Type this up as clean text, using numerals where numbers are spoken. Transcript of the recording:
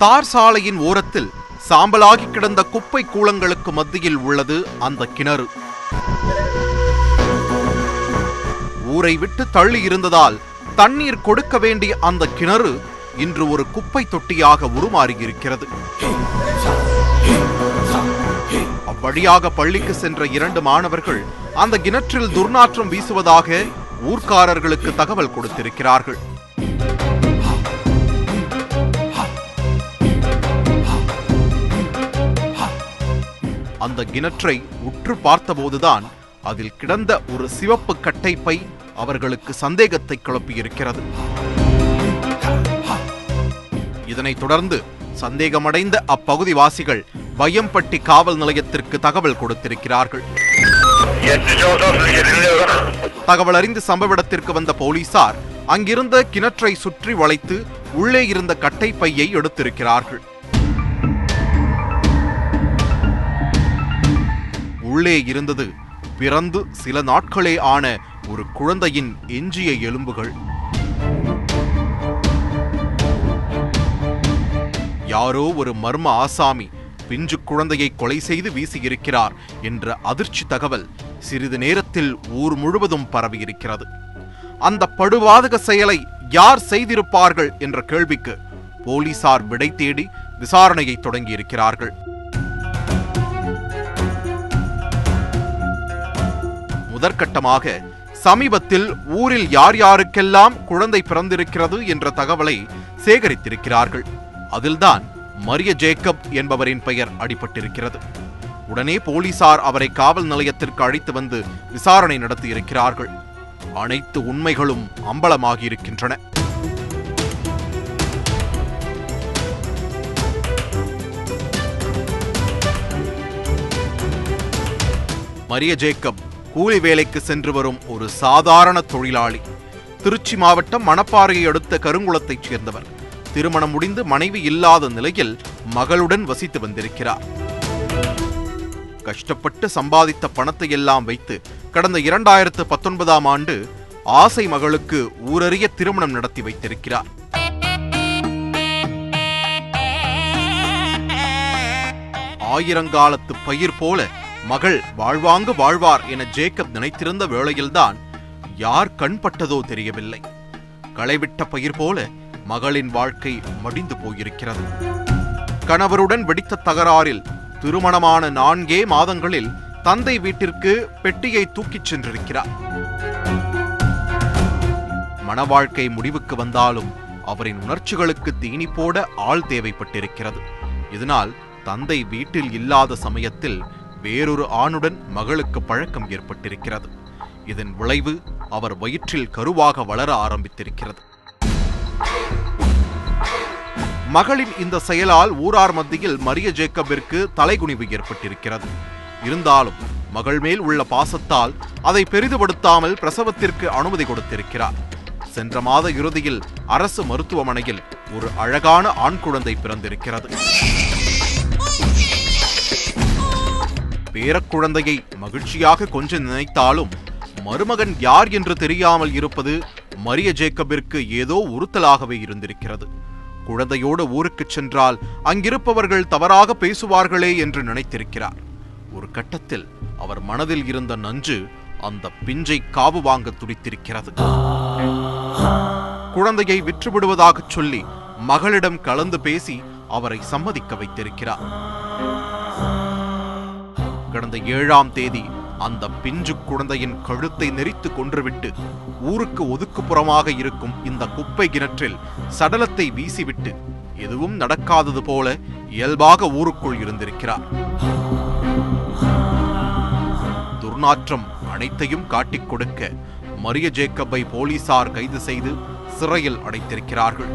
தார் சாலையின் ஓரத்தில் சாம்பலாகி கிடந்த குப்பை கூளங்களுக்கு மத்தியில் உள்ளது அந்த கிணறு. ஊரை விட்டு தள்ளி இருந்ததால் தண்ணீர் கொடுக்க வேண்டிய அந்த கிணறு இன்று ஒரு குப்பை தொட்டியாக உருமாறியிருக்கிறது. அவ்வழியாக பள்ளிக்கு சென்ற 2 மாணவர்கள் அந்த கிணற்றில் துர்நாற்றம் வீசுவதாக ஊர்க்காரர்களுக்கு தகவல் கொடுத்திருக்கிறார்கள். அந்த கிணற்றை உற்று பார்த்தபோதுதான் அதில் கிடந்த ஒரு சிவப்பு கட்டைப்பை அவர்களுக்கு சந்தேகத்தை கிளப்பியிருக்கிறது. இதனைத் தொடர்ந்து சந்தேகமடைந்த அப்பகுதிவாசிகள் வையம்பட்டி காவல் நிலையத்திற்கு தகவல் கொடுத்திருக்கிறார்கள். தகவல் அறிந்து சம்பவ இடத்திற்கு வந்த போலீசார் அங்கிருந்த கிணற்றை சுற்றி வளைத்து உள்ளே இருந்த கட்டைப்பையை எடுத்திருக்கிறார்கள். உள்ளே இருந்தது பிறந்து சில நாட்களே ஆன ஒரு குழந்தையின் எஞ்சிய எலும்புகள். யாரோ ஒரு மர்ம ஆசாமி பிஞ்சு குழந்தையை கொலை செய்து வீசியிருக்கிறார் என்ற அதிர்ச்சி தகவல் சிறிது நேரத்தில் ஊர் முழுவதும் பரவியிருக்கிறது. அந்த படுவாதக செயலை யார் செய்திருப்பார்கள் என்ற கேள்விக்கு போலீசார் விடை தேடி விசாரணையை தொடங்கியிருக்கிறார்கள். முதற்கட்டமாக சமீபத்தில் ஊரில் யார் யாருக்கெல்லாம் குழந்தை பிறந்திருக்கிறது என்ற தகவலை சேகரித்திருக்கிறார்கள். அதில்தான் மரிய ஜேக்கப் என்பவரின் பெயர் அடிபட்டிருக்கிறது. உடனே போலீசார் அவரை காவல் நிலையத்திற்கு அழைத்து வந்து விசாரணை நடத்தியிருக்கிறார்கள். அனைத்து உண்மைகளும் அம்பலமாகியிருக்கின்றன. மரிய ஜேக்கப் கூலி வேலைக்கு சென்று வரும் ஒரு சாதாரண தொழிலாளி. திருச்சி மாவட்டம் மணப்பாறையை அடுத்த கருங்குளத்தைச் சேர்ந்தவர். திருமணம் முடிந்து மனைவி இல்லாத நிலையில் மகளுடன் வசித்து வந்திருக்கிறார். கஷ்டப்பட்டு சம்பாதித்த பணத்தை எல்லாம் வைத்து கடந்த 2019ஆம் ஆண்டு ஆசை மகளுக்கு ஊரறிய திருமணம் நடத்தி வைத்திருக்கிறார். ஆயிரங்காலத்து பயிர் போல மகள் வாழ்வாங்கு வாழ்வார் என ஜேக்கப் நினைத்திருந்த வேளையில்தான் யார் கண்பட்டதோ தெரியவில்லை. களைவிட்ட பயிர் போல மகளின் வாழ்க்கை மடிந்து போயிருக்கிறது. கணவருடன் வெடித்த தகராறில் திருமணமான 4 மாதங்களில் தந்தை வீட்டிற்கு பெட்டியை தூக்கிச் சென்றிருக்கிறார். மணவாழ்க்கை முடிவுக்கு வந்தாலும் அவரின் உணர்ச்சிகளுக்கு தீனி போட ஆள் தேவைப்பட்டிருக்கிறது. இதனால் தந்தை வீட்டில் இல்லாத சமயத்தில் வேறொரு ஆணுடன் மகளுக்கு பழக்கம் ஏற்பட்டிருக்கிறது. இதன் விளைவு அவர் வயிற்றில் கருவாக வளர ஆரம்பித்திருக்கிறது. மகளின் இந்த செயலால் ஊரார் மத்தியில் மரிய ஜேக்கபிற்கு தலைகுனிவு ஏற்பட்டிருக்கிறது. இருந்தாலும் மகள் மேல் உள்ள பாசத்தால் அதை பெரிதுபடுத்தாமல் பிரசவத்திற்கு அனுமதி கொடுத்திருக்கிறார். சென்ற மாத இறுதியில் அரசு மருத்துவமனையில் ஒரு அழகான ஆண் குழந்தை பிறந்திருக்கிறது. பேரக்குழந்தையை மகிழ்ச்சியாக கொஞ்சம் நினைத்தாலும் மருமகன் யார் என்று தெரியாமல் இருப்பது மரிய ஜேக்கபிற்கு ஏதோ உறுத்தலாகவே இருந்திருக்கிறது. குழந்தையோடு ஊருக்கு சென்றால் அங்கிருப்பவர்கள் தவறாக பேசுவார்களே என்று நினைத்திருக்கிறார். ஒரு கட்டத்தில் அவர் மனதில் இருந்த நஞ்சு அந்த பிஞ்சை காவு வாங்க துடித்திருக்கிறது. குழந்தையை விற்றுவிடுவதாக சொல்லி மகளிடம் கலந்து பேசி அவரை சம்மதிக்க வைத்திருக்கிறார். கடந்த 7ஆம் தேதி அந்த பிஞ்சு குழந்தையின் கழுத்தை நெரித்து கொன்றுவிட்டு ஊருக்கு ஒதுக்குப்புறமாக இருக்கும் இந்த குப்பை கிணற்றில் சடலத்தை வீசிவிட்டு எதுவும் நடக்காதது போல இயல்பாக ஊருக்குள் இருந்திருக்கிறார். துர்நாற்றம் அனைத்தையும் காட்டிக் கொடுக்க மரிய ஜேக்கப்பை போலீசார் கைது செய்து சிறையில் அடைத்திருக்கிறார்கள்.